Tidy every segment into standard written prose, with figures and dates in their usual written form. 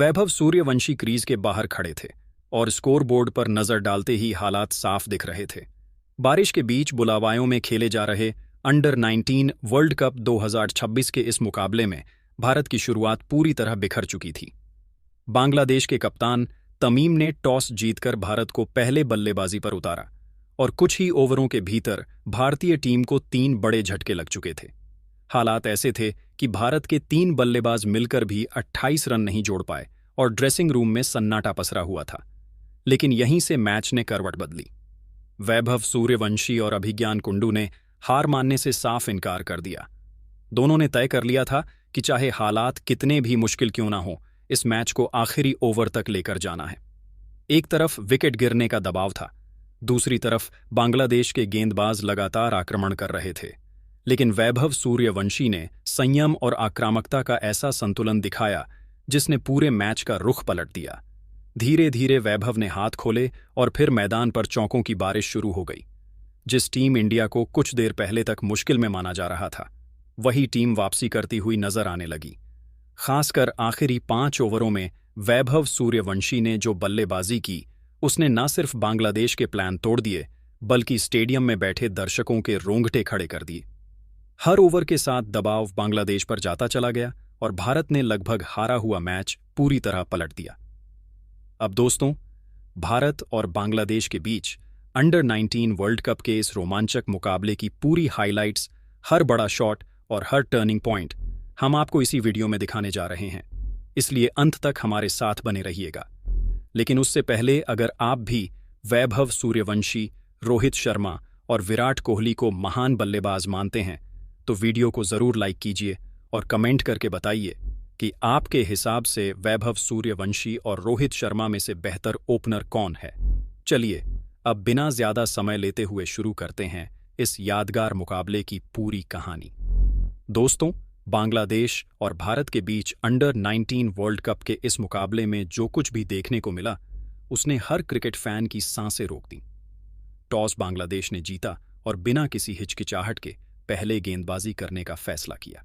Vaibhav Suryavanshi crease के बाहर खड़े थे और स्कोरबोर्ड पर नजर डालते ही हालात साफ दिख रहे थे। बारिश के बीच बुलावायों में खेले जा रहे अंडर 19 वर्ल्ड कप 2026 के इस मुकाबले में भारत की शुरुआत पूरी तरह बिखर चुकी थी। बांग्लादेश के कप्तान तमीम ने टॉस जीतकर भारत को पहले बल्लेबाजी पर उतारा और कुछ ही ओवरों के भीतर भारतीय टीम को 3 बड़े झटके लग चुके थे। हालात ऐसे थे कि भारत के 3 बल्लेबाज मिलकर भी 28 रन नहीं जोड़ पाए और ड्रेसिंग रूम में सन्नाटा पसरा हुआ था। लेकिन यहीं से मैच ने करवट बदली। वैभव सूर्यवंशी और अभिज्ञान कुंडू ने हार मानने से साफ इनकार कर दिया। दोनों ने तय कर लिया था कि चाहे हालात कितने भी मुश्किल क्यों ना हो, इस मैच को आखिरी ओवर तक लेकर जाना है। एक तरफ विकेट गिरने का दबाव था, दूसरी तरफ बांग्लादेश के गेंदबाज लगातार आक्रमण कर रहे थे। लेकिन वैभव सूर्यवंशी ने संयम और आक्रामकता का ऐसा संतुलन दिखाया जिसने पूरे मैच का रुख पलट दिया। धीरे धीरे वैभव ने हाथ खोले और फिर मैदान पर चौकों की बारिश शुरू हो गई। जिस टीम इंडिया को कुछ देर पहले तक मुश्किल में माना जा रहा था, वही टीम वापसी करती हुई नजर आने लगी। खासकर आखिरी 5 ओवरों में वैभव सूर्यवंशी ने जो बल्लेबाजी की, उसने न सिर्फ बांग्लादेश के प्लान तोड़ दिए, बल्कि स्टेडियम में बैठे दर्शकों के रोंगटे खड़े कर दिए। हर ओवर के साथ दबाव बांग्लादेश पर जाता चला गया और भारत ने लगभग हारा हुआ मैच पूरी तरह पलट दिया। अब दोस्तों, भारत और बांग्लादेश के बीच अंडर 19 वर्ल्ड कप के इस रोमांचक मुकाबले की पूरी हाइलाइट्स, हर बड़ा शॉट और हर टर्निंग पॉइंट हम आपको इसी वीडियो में दिखाने जा रहे हैं, इसलिए अंत तक हमारे साथ बने रहिएगा। लेकिन उससे पहले अगर आप भी वैभव सूर्यवंशी, रोहित शर्मा और विराट कोहली को महान बल्लेबाज मानते हैं, तो वीडियो को जरूर लाइक कीजिए और कमेंट करके बताइए कि आपके हिसाब से वैभव सूर्यवंशी और रोहित शर्मा में से बेहतर ओपनर कौन है। चलिए अब बिना ज्यादा समय लेते हुए शुरू करते हैं इस यादगार मुकाबले की पूरी कहानी। दोस्तों, बांग्लादेश और भारत के बीच अंडर 19 वर्ल्ड कप के इस मुकाबले में जो कुछ भी देखने को मिला, उसने हर क्रिकेट फैन की सांसें रोक दी। टॉस बांग्लादेश ने जीता और बिना किसी हिचकिचाहट के पहले गेंदबाजी करने का फैसला किया।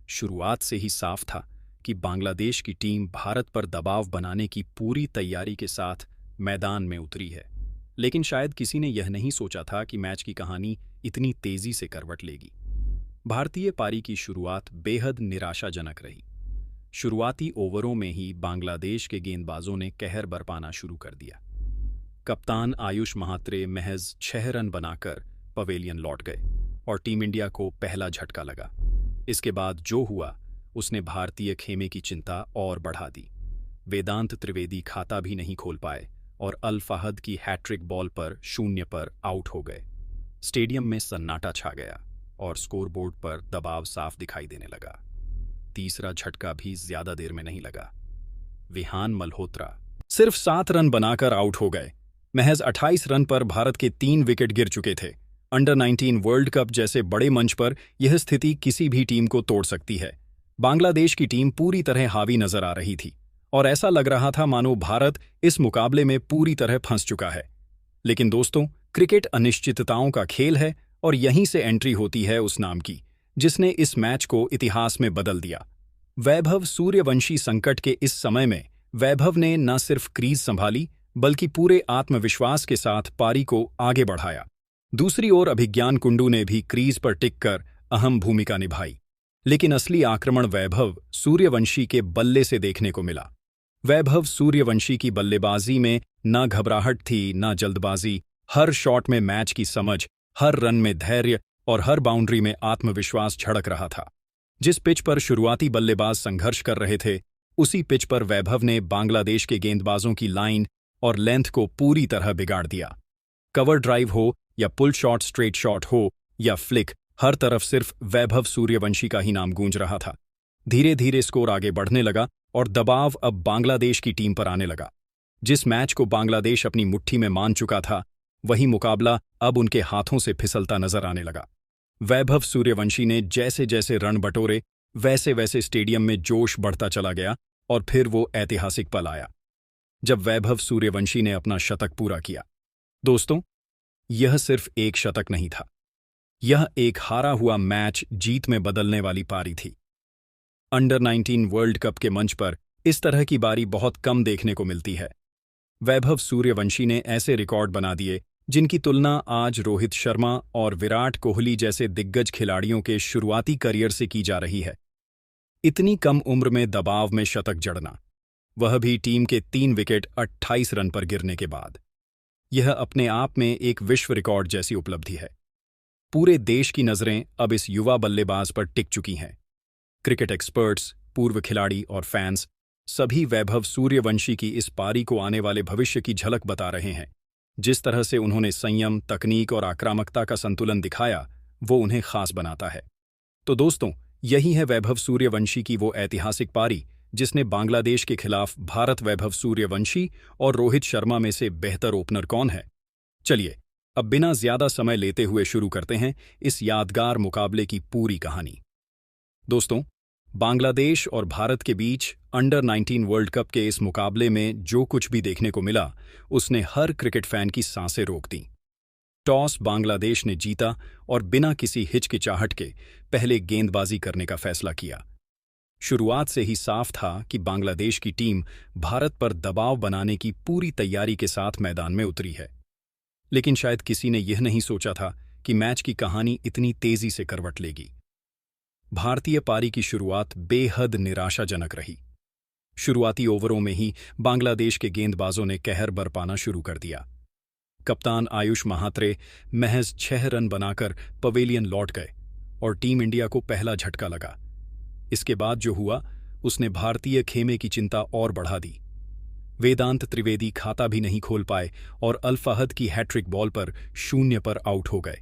शुरुआत से ही साफ था कि बांग्लादेश की टीम भारत पर दबाव बनाने की पूरी तैयारी के साथ मैदान में उतरी है। लेकिन शायद किसी ने यह नहीं सोचा था कि मैच की कहानी इतनी तेजी से करवट लेगी। भारतीय पारी की शुरुआत बेहद निराशाजनक रही। शुरुआती ओवरों में ही बांग्लादेश के गेंदबाजों ने कहर बरपाना शुरू कर दिया। कप्तान आयुष महात्रे महज 6 रन बनाकर पवेलियन लौट गए और टीम इंडिया को पहला झटका लगा। इसके बाद जो हुआ, उसने भारतीय खेमे की चिंता और बढ़ा दी। वेदांत त्रिवेदी खाता भी नहीं खोल पाए और अल फाहद की हैट्रिक बॉल पर 0 पर आउट हो गए। स्टेडियम में सन्नाटा छा गया और स्कोरबोर्ड पर दबाव साफ दिखाई देने लगा। तीसरा झटका भी ज्यादा देर में नहीं लगा। विहान मल्होत्रा सिर्फ 7 रन बनाकर आउट हो गए। महज 28 रन पर भारत के 3 विकेट गिर चुके थे। अंडर 19 वर्ल्ड कप जैसे बड़े मंच पर यह स्थिति किसी भी टीम को तोड़ सकती है। बांग्लादेश की टीम पूरी तरह हावी नजर आ रही थी और ऐसा लग रहा था मानो भारत इस मुकाबले में पूरी तरह फंस चुका है। लेकिन दोस्तों, क्रिकेट अनिश्चितताओं का खेल है और यहीं से एंट्री होती है उस नाम की जिसने इस मैच को इतिहास में बदल दिया। वैभव सूर्यवंशी संकट के इस समय में वैभव ने न सिर्फ क्रीज संभाली, बल्कि पूरे आत्मविश्वास के साथ पारी को आगे बढ़ाया। दूसरी ओर अभिज्ञान कुंडू ने भी क्रीज पर टिककर अहम भूमिका निभाई। लेकिन असली आक्रमण वैभव सूर्यवंशी के बल्ले से देखने को मिला। वैभव सूर्यवंशी की बल्लेबाजी में न घबराहट थी, न जल्दबाजी। हर शॉट में मैच की समझ, हर रन में धैर्य और हर बाउंड्री में आत्मविश्वास झड़क रहा था। जिस पिच पर शुरुआती बल्लेबाज संघर्ष कर रहे थे, उसी पिच पर वैभव ने बांग्लादेश के गेंदबाजों की लाइन और लेंथ को पूरी तरह बिगाड़ दिया। कवर ड्राइव हो या पुल शॉट, स्ट्रेट शॉट हो या फ्लिक, हर तरफ सिर्फ वैभव सूर्यवंशी का ही नाम गूंज रहा था। धीरे धीरे स्कोर आगे बढ़ने लगा और दबाव अब बांग्लादेश की टीम पर आने लगा। जिस मैच को बांग्लादेश अपनी मुट्ठी में मान चुका था, वही मुकाबला अब उनके हाथों से फिसलता नजर आने लगा। वैभव सूर्यवंशी ने जैसे जैसे रन बटोरे, वैसे वैसे स्टेडियम में जोश बढ़ता चला गया और फिर वो ऐतिहासिक पल आया जब वैभव सूर्यवंशी ने अपना शतक पूरा किया। दोस्तों, यह सिर्फ एक शतक नहीं था, यह एक हारा हुआ मैच जीत में बदलने वाली पारी थी। अंडर 19 वर्ल्ड कप के मंच पर इस तरह की बारी बहुत कम देखने को मिलती है। वैभव सूर्यवंशी ने ऐसे रिकॉर्ड बना दिए जिनकी तुलना आज रोहित शर्मा और विराट कोहली जैसे दिग्गज खिलाड़ियों के शुरुआती करियर से की जा रही है। इतनी कम उम्र में दबाव में शतक जड़ना, वह भी टीम के 3 विकेट 28 रन पर गिरने के बाद, यह अपने आप में एक विश्व रिकॉर्ड जैसी उपलब्धि है। पूरे देश की नजरें अब इस युवा बल्लेबाज पर टिक चुकी हैं। क्रिकेट एक्सपर्ट्स, पूर्व खिलाड़ी और फैंस सभी वैभव सूर्यवंशी की इस पारी को आने वाले भविष्य की झलक बता रहे हैं। जिस तरह से उन्होंने संयम, तकनीक और आक्रामकता का संतुलन दिखाया, वो उन्हें खास बनाता है। तो दोस्तों, यही है वैभव सूर्यवंशी की वो ऐतिहासिक पारी जिसने बांग्लादेश के खिलाफ भारत। वैभव सूर्यवंशी और रोहित शर्मा में से बेहतर ओपनर कौन है? चलिए अब बिना ज्यादा समय लेते हुए शुरू करते हैं इस यादगार मुकाबले की पूरी कहानी। दोस्तों, बांग्लादेश और भारत के बीच अंडर-19 वर्ल्ड कप के इस मुकाबले में जो कुछ भी देखने को मिला, उसने हर क्रिकेट फैन की सांसें रोक दीं। टॉस बांग्लादेश ने जीता और बिना किसी हिचकिचाहट के पहले गेंदबाजी करने का फैसला किया। शुरुआत से ही साफ था कि बांग्लादेश की टीम भारत पर दबाव बनाने की पूरी तैयारी के साथ मैदान में उतरी है। लेकिन शायद किसी ने यह नहीं सोचा था कि मैच की कहानी इतनी तेजी से करवट लेगी। भारतीय पारी की शुरुआत बेहद निराशाजनक रही। शुरुआती ओवरों में ही बांग्लादेश के गेंदबाजों ने कहर बरपाना शुरू कर दिया। कप्तान आयुष महात्रे महज 6 रन बनाकर पवेलियन लौट गए और टीम इंडिया को पहला झटका लगा। इसके बाद जो हुआ, उसने भारतीय खेमे की चिंता और बढ़ा दी। वेदांत त्रिवेदी खाता भी नहीं खोल पाए और अल फहद की हैट्रिक बॉल पर 0 पर आउट हो गए।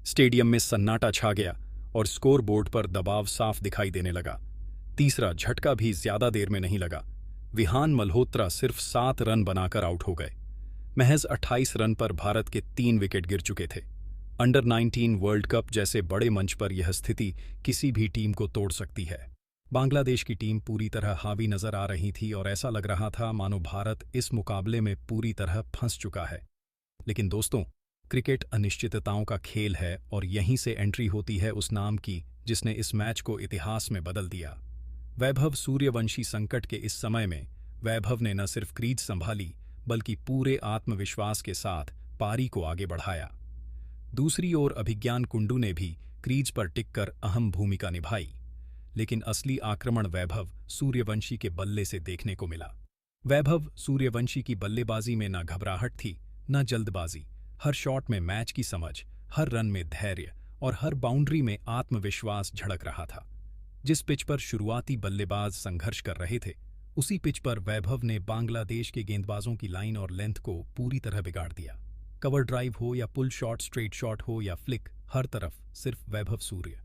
स्टेडियम में सन्नाटा छा गया और स्कोरबोर्ड पर दबाव साफ दिखाई देने लगा। तीसरा झटका भी ज्यादा देर में नहीं लगा। विहान मल्होत्रा सिर्फ 7 रन बनाकर आउट हो गए। महज 28 रन पर भारत के 3 विकेट गिर चुके थे। अंडर-19 वर्ल्ड कप जैसे बड़े मंच पर यह स्थिति किसी भी टीम को तोड़ सकती है। बांग्लादेश की टीम पूरी तरह हावी नजर आ रही थी और ऐसा लग रहा था मानो भारत इस मुकाबले में पूरी तरह फंस चुका है। लेकिन दोस्तों, क्रिकेट अनिश्चितताओं का खेल है और यहीं से एंट्री होती है उस नाम की जिसने इस मैच को इतिहास में बदल दिया। वैभव सूर्यवंशी संकट के इस समय में वैभव ने न सिर्फ क्रीज संभाली बल्कि पूरे आत्मविश्वास के साथ पारी को आगे बढ़ाया। दूसरी ओर अभिज्ञान कुंडू ने भी क्रीज पर टिककर अहम भूमिका निभाई। लेकिन असली आक्रमण वैभव सूर्यवंशी के बल्ले से देखने को मिला। वैभव सूर्यवंशी की बल्लेबाजी में न घबराहट थी, न जल्दबाजी। हर शॉट में मैच की समझ, हर रन में धैर्य और हर बाउंड्री में आत्मविश्वास झलक रहा था। जिस पिच पर शुरुआती बल्लेबाज संघर्ष कर रहे थे, उसी पिच पर वैभव ने बांग्लादेश के गेंदबाजों की लाइन और लेंथ को पूरी तरह बिगाड़ दिया। कवर ड्राइव हो या पुल शॉट, स्ट्रेट शॉट हो या फ्लिक, हर तरफ सिर्फ वैभव सूर्य।